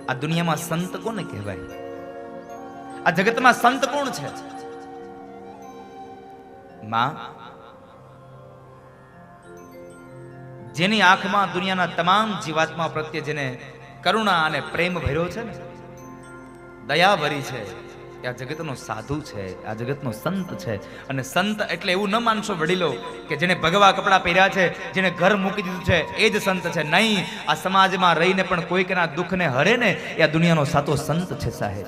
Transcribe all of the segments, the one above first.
આ દુનિયામાં સંત કોને કહેવાય? આ જગતમાં સંત કોણ છે? માં, જેની આંખમાં દુનિયાના તમામ જીવાત્મા પ્રત્યે જેને કરુણા અને પ્રેમ ભર્યો છે ને, દયા ભરી છે, એ આ જગતનો સાધુ છે, આ જગતનો સંત છે. અને સંત એટલે એવું ન માનશો વડીલો કે જેને ભગવા કપડા પહેર્યા છે, જેને ઘર મૂકી દીધું છે એ જ સંત છે. નહીં, આ સમાજમાં રહીને પણ કોઈકના દુઃખને હરે ને એ આ દુનિયાનો સાચો સંત છે સાહેબ.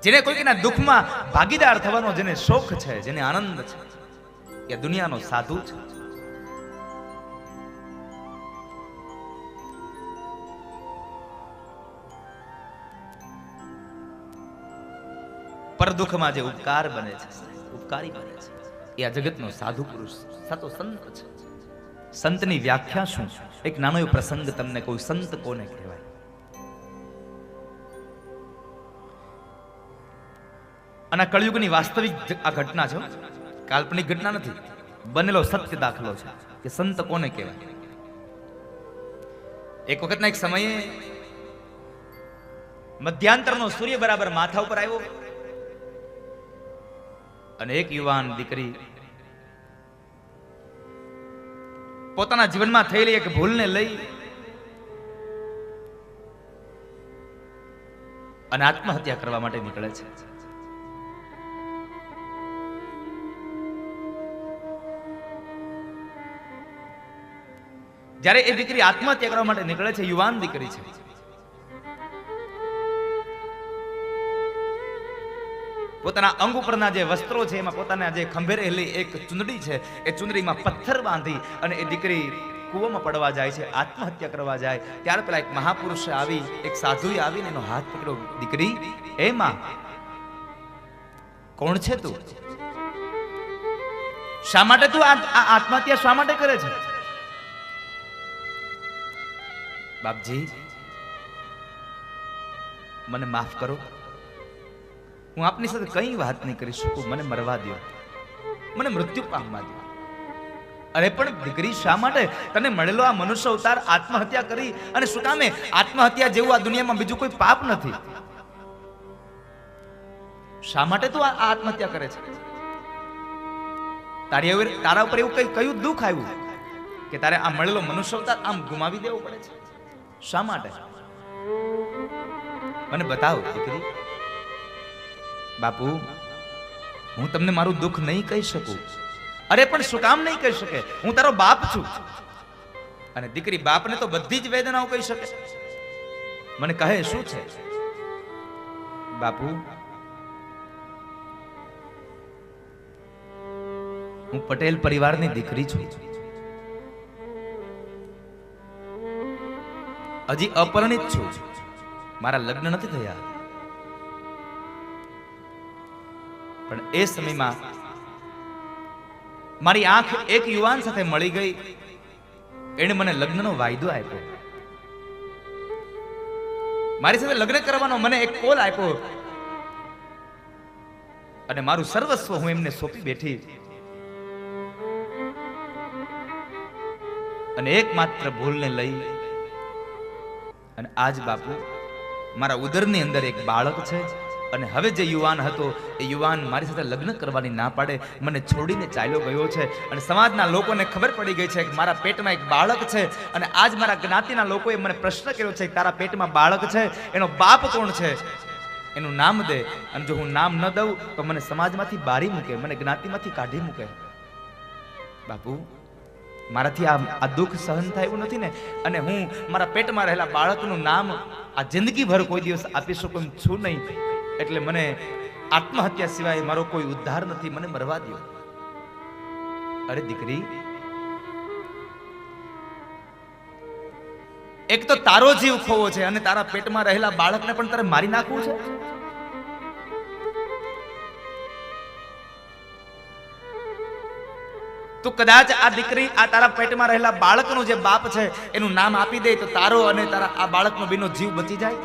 જેને કોઈકના દુઃખમાં ભાગીદાર થવાનો જેને શોખ છે, જેને આનંદ છે, એ દુનિયાનો સાધુ છે. પર દુઃખમાં જે ઉપકાર બને છે, ઉપકારી બને છે, એ આ જગતનો સાધુ પુરુષ સાચો સંત છે. સંતની વ્યાખ્યા શું? એક નાનો એવો પ્રસંગ તમને કહું. સંત કોને કહેવાય? અને કળિયુગની વાસ્તવિક આ ઘટના છે, કાલ્પનિક ઘટના નથી, બનેલો સત્ય દાખલો છે કે સંત કોને કહેવાય. એક વખતના એક સમયે મધ્યાંતરનો સૂર્ય બરાબર માથા ઉપર આવ્યો અને એક યુવાન દીકરી પોતાના જીવનમાં થયેલી એક ભૂલને લઈ અને આત્મહત્યા કરવા માટે નીકળે છે. જ્યારે એ દીકરી આત્મહત્યા કરવા માટે નીકળે છે, યુવાન દીકરી છે, પોતાના અંગ ઉપરના જે વસ્ત્રો છે એમાં પોતાના જે ખંભે રહેલી એક ચુંદડી છે, એ ચુંદડીમાં પથ્થર બાંધી અને એ દીકરી કૂવામાં પડવા જાય છે, આત્મહત્યા કરવા જાય. ત્યાર પેલા એક મહાપુરુષે આવી, એક સાધુએ આવીને એનો હાથ પકડ્યો. દીકરી, એ માં, કોણ છે તું? શા માટે તું આત્મહત્યા શા માટે કરે છે? બાપજી, મને માફ કરો, હું આપની સાથે કઈ વાત નહીં કરી શકું, મને મરવા દો, મને મૃત્યુ પામવા દો. અરે પણ દીકરી, શા માટે તને મળેલો આ મનુષ્ય અવતાર આત્મહત્યા કરી? અને શું કામે? આત્મહત્યા જેવું આ દુનિયામાં બીજું કોઈ પાપ નથી. શા માટે તું આ આત્મહત્યા કરે છે? તારા ઉપર એવું કયું દુઃખ આવ્યું કે તારે આ મળેલો મનુષ્ય અવતાર આમ ગુમાવી દેવો પડે છે? શા માટે? મને બતાવો દીકરી. બાપુ, હું તમને મારું દુઃખ નહીં કહી શકું. અરે પણ શું કામ નહીં કહી શકે? હું તારો બાપ છું. અને દીકરી, બાપને તો બધી જ વેદનાઓ કહી શકે. મને કહે, શું છે? બાપુ, હું પટેલ પરિવારની દીકરી છું. હજી અપરિણિત છું, મારા લગ્ન નથી થયા. પણ એ સમયમાં મારી આંખ એક યુવાન સાથે મળી ગઈ. એણે મને લગ્નનો વાયદો આપ્યો, મારી સાથે લગ્ન કરવાનો મને એક કોલ આપ્યો અને મારું સર્વસ્વ હું એમને સોંપી બેઠી. અને એકમાત્ર ભૂલને લઈ અને આજ બાપુ, મારા ઉદરની અંદર એક બાળક છે. અને હવે જે યુવાન હતો એ યુવાન મારી સાથે લગ્ન કરવાની ના પાડે, મને છોડીને ચાલ્યો ગયો છે. અને સમાજના લોકોને ખબર પડી ગઈ છે કે મારા પેટમાં એક બાળક છે. અને આજ મારા જ્ઞાતિના લોકોએ મને પ્રશ્ન કર્યો છે કે તારા પેટમાં બાળક છે, એનો બાપ કોણ છે? એનું નામ દે. અને જો હું નામ ન દઉં તો મને સમાજમાંથી બારી મૂકે, મને જ્ઞાતિમાંથી કાઢી મૂકે. બાપુ, મારાથી આ દુઃખ સહન થાય એવું નથી ને. અને હું મારા પેટમાં રહેલા બાળકનું નામ આ જિંદગીભર કોઈ દિવસ આપી શકું એમ છું નહીં. એટલે મને આત્મહત્યા સિવાય મારો કોઈ ઉદ્ધાર નથી, મને મરવા દો. અરે દીકરી, એક તો તારો જીવ ખોવો છે અને તારા પેટમાં રહેલા બાળકને પણ તારે મારી નાખવું છે. તો કદાચ આ દીકરી આ તારા પેટમાં રહેલા બાળકનો જે બાપ છે એનું નામ આપી દે તો તારો અને તારા આ બાળકનો બેનો જીવ બચી જાય.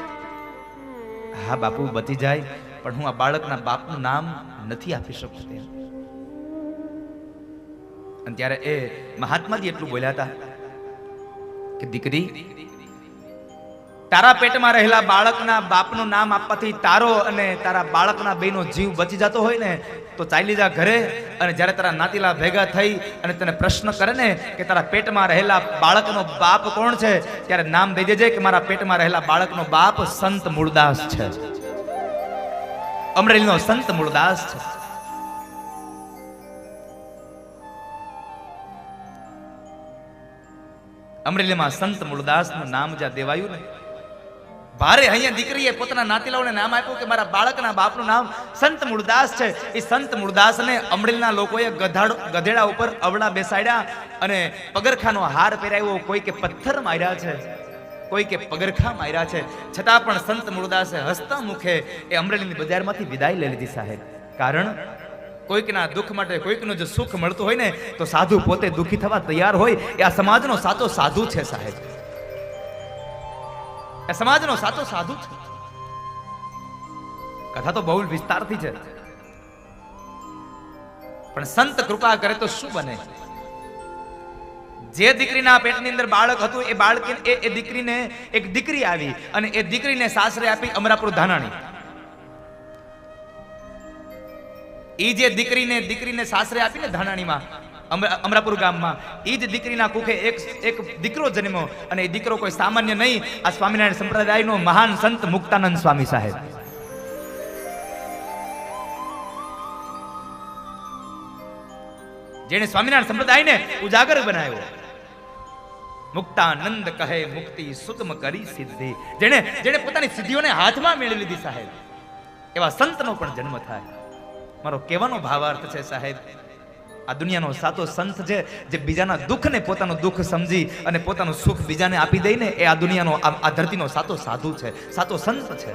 હા બાપુ, બચી જાય, પણ હું આ બાળકના બાપનું નામ નથી આપી શકતો. અને ત્યારે એ મહાત્માજી એટલું બોલ્યા હતા કે દીકરી, તારા પેટમાં રહેલા બાળકના બાપનું નામ આપવાથી તારો અને તારા બાળકના બેનો જીવ બચી જતો હોય ને તો ચાલી જા ઘરે, અને જ્યારે તારા નાતીલા ભેગા થઈ અને તને પ્રશ્ન કરે ને કે તારા પેટમાં રહેલા બાળકનો બાપ કોણ છે, ત્યારે નામ દઈ દેજે કે મારા પેટમાં રહેલા બાળકનો બાપ સંત મૂળદાસ છે, અમરેલીનો સંત મૂળદાસ છે. અમરેલીમાં સંત મૂળદાસનું નામ જ્યાં દેવાયું ને, ભારે અહીંયા દીકરીએ પોતાના નાતીલાઓને નામ આપ્યું કે મારા બાળકના બાપનું નામ સંત મૂળદાસ છે. એ સંત મૂળદાસને અમરેલીના લોકોએ ગધેડા ઉપર અવળા બેસાડ્યા અને પગરખાનો હાર પહેરાવ્યો, કોઈ કે પથ્થર માર્યા છે, કોઈ કે પગરખા માર્યા છે, છતાં પણ સંત મૂળદાસે હસતા મુખે એ અમરેલીની બજારમાંથી વિદાય લઈ લીધી સાહેબ. કારણ કોઈકના દુઃખ માટે કોઈકનું જો સુખ મળતું હોય ને તો સાધુ પોતે દુઃખી થવા તૈયાર હોય. એ આ સમાજનો સાચો સાધુ છે સાહેબ, એ સમાજનો સાચો સાધુ છે. કથા તો બહુ વિસ્તારથી છે, પણ સંત કૃપા કરે તો શું બને. જે દીકરીના પેટની અંદર બાળક હતું એ બાળક એ દીકરીને એક દીકરી આવી અને એ દીકરીને સાસરે આપી અમરાપુર ધાનાણી. એ જે દીકરીને સાસરે આપીને ધાનાણીમાં અમરાપુર ગામમાં, એ જ દીકરીના કુખે એક દીકરો જન્મ્યો અને એ દીકરો કોઈ સામાન્ય નહીં, આ સ્વામિનારાયણ સંપ્રદાયનો મહાન સંત મુક્તાનંદ સ્વામી સાહેબ. જેને સ્વામિનારાયણ સંપ્રદાયને ઉજાગર બનાવ્યો. મુક્તાનંદ કહે મુક્તિ સુગમ કરી સિદ્ધિ. જેને પોતાની સિદ્ધિઓને હાથમાં મેળવી લીધી સાહેબ, એવા સંતનો પણ જન્મ થાય. મારો કહેવાનો ભાવાર્થ છે સાહેબ, આ દુનિયાનો સાચો સંત છે જે બીજાના દુઃખને પોતાનું દુઃખ સમજી અને પોતાનું સુખ બીજાને આપી દઈને, એ આ દુનિયાનો આ ધરતીનો સાચો સાધુ છે, સાચો સંત છે.